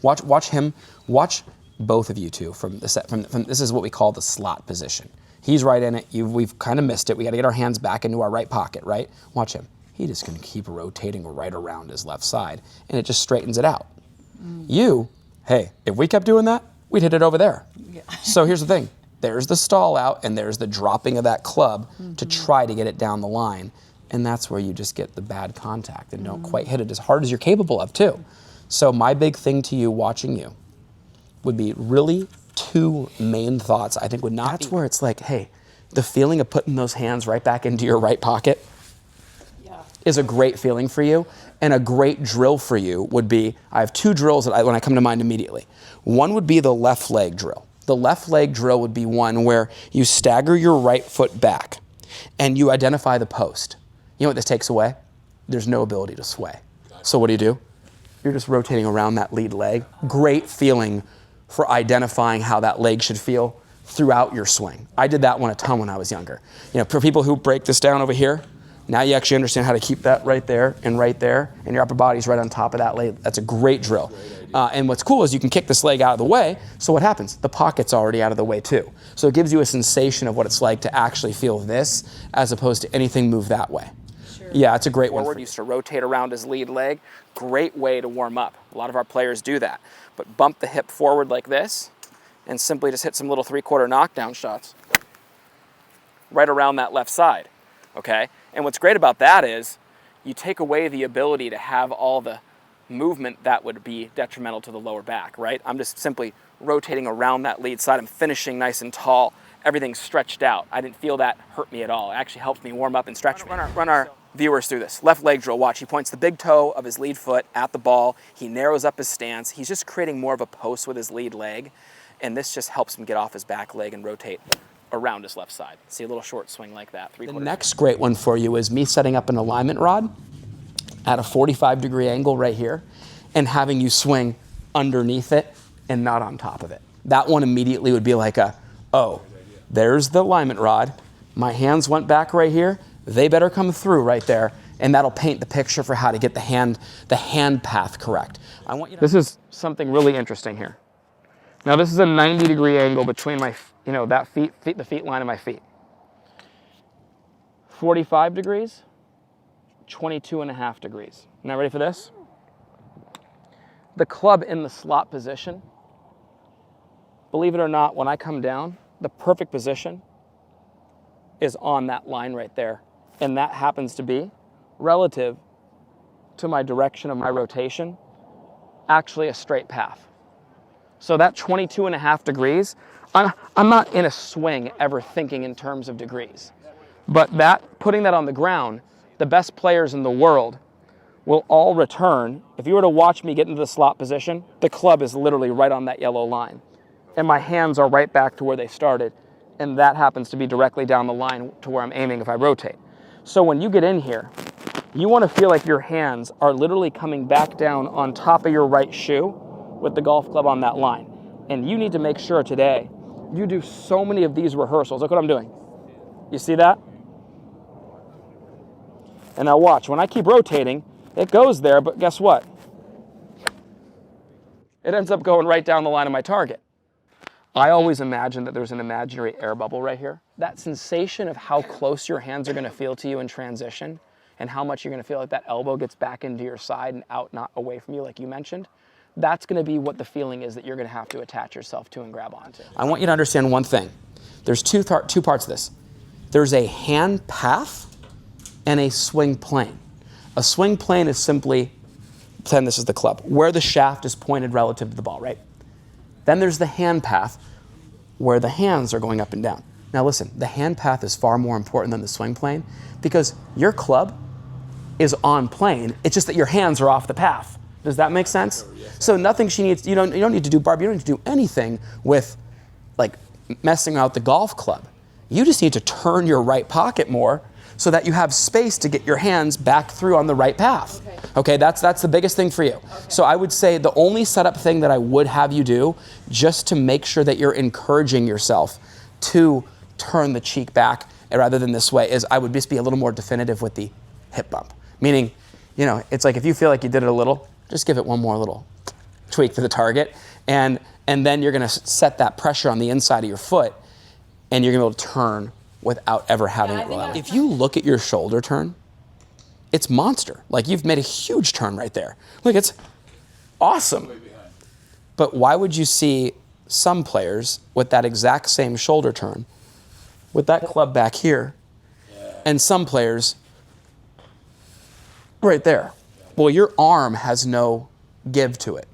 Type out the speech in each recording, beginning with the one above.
Watch him, watch both of you two from the set, from this is what we call the slot position. He's right in it, we've kind of missed it. We gotta get our hands back into our right pocket, right? Watch him. He's just gonna keep rotating right around his left side, and it just straightens it out. You, hey, if we kept doing that, we'd hit it over there. Yeah. So here's the thing. There's the stall out, and there's the dropping of that club to try to get it down the line. And that's where you just get the bad contact and don't quite hit it as hard as you're capable of too. So my big thing to you watching you would be really two main thoughts I think would not That's where it's like, hey, the feeling of putting those hands right back into your right pocket is a great feeling for you. And a great drill for you would be, I have two drills that when I come to mind immediately. One would be the left leg drill. The left leg drill would be one where you stagger your right foot back and you identify the post. You know what this takes away? There's no ability to sway. So what do? You're just rotating around that lead leg. Great feeling for identifying how that leg should feel throughout your swing. I did that one a ton when I was younger. You know, for people who break this down over here, now you actually understand how to keep that right there, and your upper body's right on top of that leg. That's a great drill. And what's cool is you can kick this leg out of the way, so what happens? The pocket's already out of the way too. So it gives you a sensation of what it's like to actually feel this, as opposed to anything move that way. Sure. Yeah, it's a great one. Forward used to rotate around his lead leg. Great way to warm up. A lot of our players do that. But bump the hip forward like this, and simply just hit some little 3/4 knockdown shots right around that left side, okay? And what's great about that is you take away the ability to have all the movement that would be detrimental to the lower back, right? I'm just simply rotating around that lead side. I'm finishing nice and tall. Everything's stretched out. I didn't feel that hurt me at all. It actually helped me warm up and stretch. Run our viewers through this. Left leg drill, watch. He points the big toe of his lead foot at the ball. He narrows up his stance. He's just creating more of a post with his lead leg. And this just helps him get off his back leg and rotate around his left side. See a little short swing like that. The next great one for you is me setting up an alignment rod at a 45-degree angle right here and having you swing underneath it and not on top of it. That one immediately would be like oh, there's the alignment rod. My hands went back right here. They better come through right there, and that'll paint the picture for how to get the hand path correct. I want you to. This is something really interesting here. Now this is a 90-degree angle between my, the feet line of my feet. 45 degrees, 22.5 degrees. Now ready for this? The club in the slot position, believe it or not, when I come down, the perfect position is on that line right there. And that happens to be, relative to my direction of my rotation, actually a straight path. So that 22.5 degrees, I'm not in a swing ever thinking in terms of degrees. But putting that on the ground, the best players in the world will all return. If you were to watch me get into the slot position, the club is literally right on that yellow line. And my hands are right back to where they started. And that happens to be directly down the line to where I'm aiming if I rotate. So when you get in here, you want to feel like your hands are literally coming back down on top of your right shoe with the golf club on that line. And you need to make sure today, you do so many of these rehearsals. Look what I'm doing. You see that? And now watch, when I keep rotating, it goes there, but guess what? It ends up going right down the line of my target. I always imagine that there's an imaginary air bubble right here. That sensation of how close your hands are gonna feel to you in transition and how much you're gonna feel like that elbow gets back into your side and out, not away from you like you mentioned, that's gonna be what the feeling is that you're gonna have to attach yourself to and grab onto. I want you to understand one thing. There's two parts of this. There's a hand path and a swing plane. A swing plane is simply, pretend this is the club, where the shaft is pointed relative to the ball, right? Then there's the hand path, where the hands are going up and down. Now listen, the hand path is far more important than the swing plane because your club is on plane, it's just that your hands are off the path. Does that make sense? So nothing she needs, you don't need to do, Barb, you don't need to do anything with like messing out the golf club. You just need to turn your right pocket more so that you have space to get your hands back through on the right path. Okay, that's the biggest thing for you. Okay. So I would say the only setup thing that I would have you do, just to make sure that you're encouraging yourself to turn the cheek back rather than this way, is I would just be a little more definitive with the hip bump. Meaning, it's like if you feel like you did it a little, just give it one more little tweak to the target, and then you're gonna set that pressure on the inside of your foot, and you're gonna be able to turn without ever having it roll out. If you look at your shoulder turn, it's monster. Like, you've made a huge turn right there. Look, it's awesome. But why would you see some players with that exact same shoulder turn, with that club back here, and some players right there? Well, your arm has no give to it.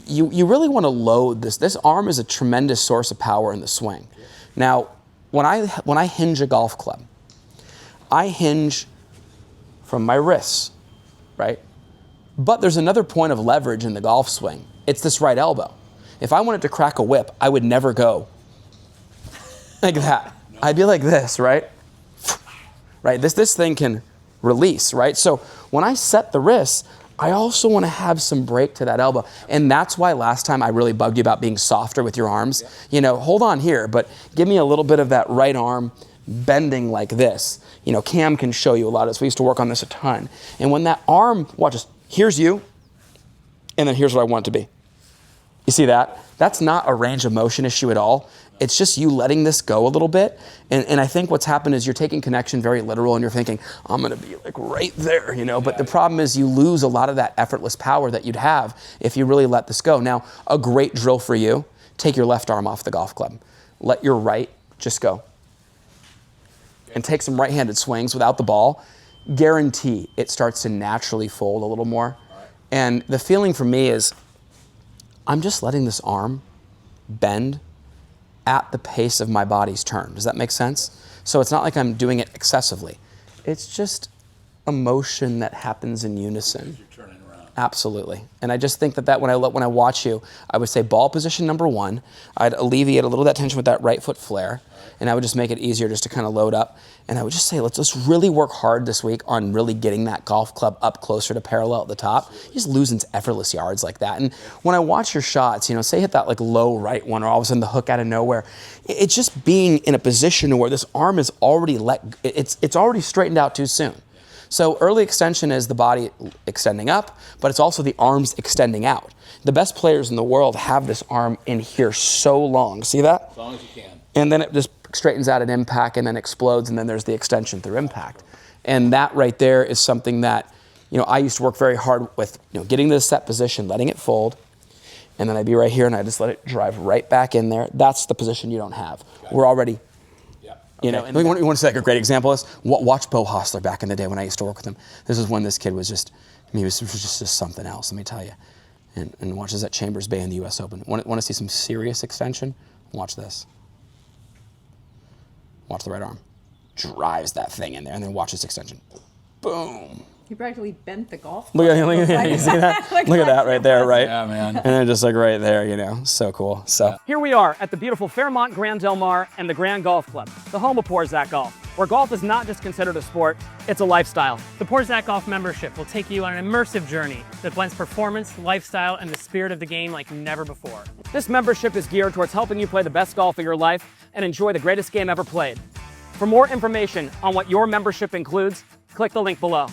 You really want to load this. This arm is a tremendous source of power in the swing. Now, when I hinge a golf club, I hinge from my wrists, right? But there's another point of leverage in the golf swing. It's this right elbow. If I wanted to crack a whip, I would never go like that. I'd be like this, right? Right, this thing can release, right? So when I set the wrists, I also want to have some break to that elbow. And that's why last time I really bugged you about being softer with your arms. You know, hold on here, but give me a little bit of that right arm bending like this. You know, Cam can show you a lot of this. We used to work on this a ton. And when that arm, watch this, here's you, and then here's what I want it to be. You see that? That's not a range of motion issue at all. It's just you letting this go a little bit. And I think what's happened is you're taking connection very literal, and you're thinking, I'm gonna be like right there, you know? But the problem is you lose a lot of that effortless power that you'd have if you really let this go. Now, a great drill for you, take your left arm off the golf club. Let your right just go. And take some right-handed swings without the ball. Guarantee it starts to naturally fold a little more. And the feeling for me is, I'm just letting this arm bend at the pace of my body's turn. Does that make sense? So it's not like I'm doing it excessively. It's just a motion that happens in unison. You're turning around. Absolutely. And I just think that when I watch you, I would say ball position number one. I'd alleviate a little of that tension with that right foot flare, and I would just make it easier just to kind of load up. And I would just say, let's really work hard this week on really getting that golf club up closer to parallel at the top. You just lose into effortless yards like that. And when I watch your shots, you know, say hit that like low right one, or all of a sudden the hook out of nowhere, it's just being in a position where this arm is already it's already straightened out too soon. So early extension is the body extending up, but it's also the arms extending out. The best players in the world have this arm in here so long. See that? As long as you can. And then it just straightens out at impact and then explodes, and then there's the extension through impact. And that right there is something that, you know, I used to work very hard with, you know, getting to the set position, letting it fold, and then I'd be right here and I just let it drive right back in there. That's the position you don't have. We're already, you know, and you want to say like a great example is, watch Bo Hostler back in the day when I used to work with him. This is when this kid was just, I mean, he was just something else, let me tell you. And watch this at Chambers Bay in the US Open. Want to see some serious extension? Watch this. Watch the right arm. Drives that thing in there, and then watch this extension. Boom. He practically bent the golf. Look at you see that? Look at that right there, right? Yeah, man. And then just like right there, you know, so cool. So Here we are at the beautiful Fairmont Grand Del Mar and the Grand Golf Club, the home of Porzak Golf, where golf is not just considered a sport, it's a lifestyle. The Porzak Golf membership will take you on an immersive journey that blends performance, lifestyle, and the spirit of the game like never before. This membership is geared towards helping you play the best golf of your life and enjoy the greatest game ever played. For more information on what your membership includes, click the link below.